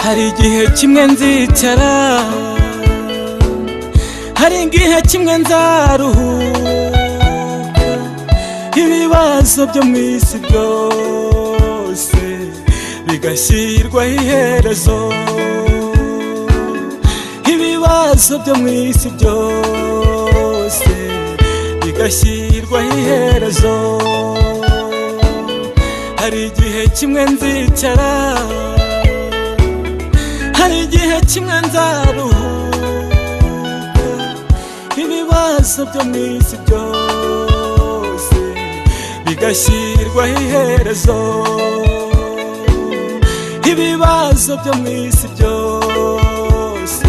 hari igihe kimwe nzicara, hari igihe kimwe nzaruhuka, ibibazo byo mu isi byose bigashyirwaho iherezo, ibibazo byo mu isi byose bigashyirwaho iherezo. Hari igihe kimwe nzicara, hari igihe kimwe nzaruhuka, ibibazo byo mu isi byose bigashyirwaho iherezo, ibibazo byo mu isi byose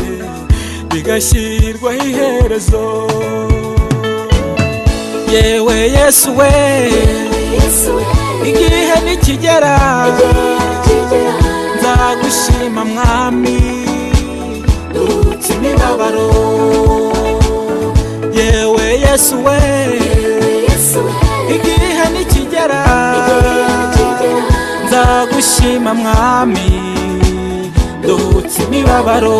bigashyirwaho iherezo. Yewe Yesu we, igihe nikigera nzagushima mwami, nduhutse imibabaro. Yewe Yesu we, igihe nikigera nzagushima mwami, nduhutse imibabaro.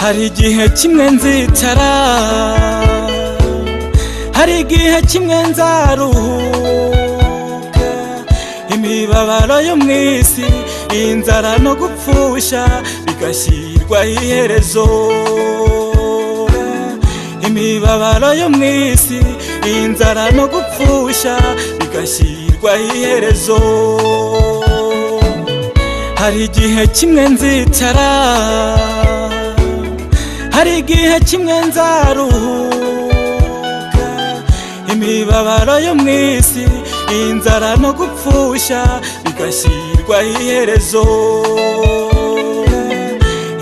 Hari igihe kimwe nzicara, hari igihe kimwe nzaruhuka, imibabaro yo mu isi, inzara no gupfusha bigashyirwaho iherezo, imibabaro yo mu isi, inzara no gupfusha bigashyirwaho iherezo. Hari igihe kimwe nzicara, hari igihe kimwe nzaruhuka, imibabaro yo mu isi, inzara no gupfusha bigashyirwaho iherezo,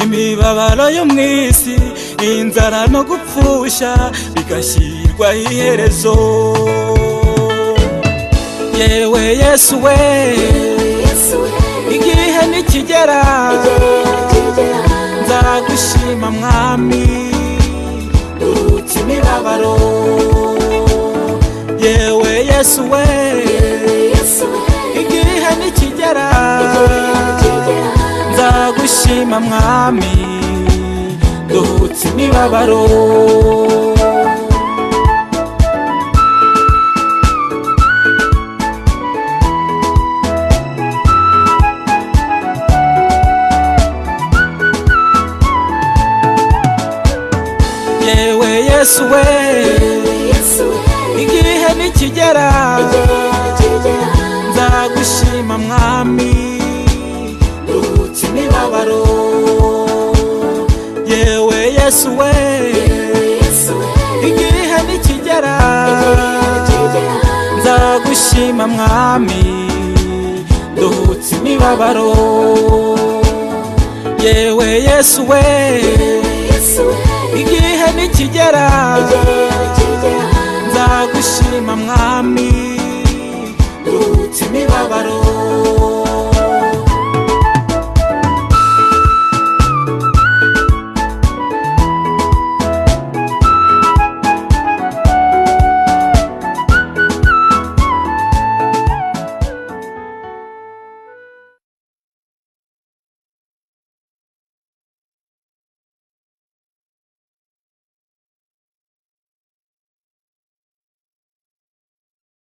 imibabaro yo mu isi, inzara no gupfusha bigashyirwaho iherezo. Yewe Yesu we, igihe nikigera nzagushima mwami, nduhutse imibabaro. Yewe Yesu we, igihe nikigera nzagushima mwami, nduhutse imibabaro. Yewe Yesu we, igihe nikigera nzagushima mwami, nduhutse imibabaro. Yewe Yesu we, igihe nikigera nzagushima mwami, nduhutse imibabaro. Yewe Yesu we, igihe nikigera nzagushima mwami, nduhutse imibabaro.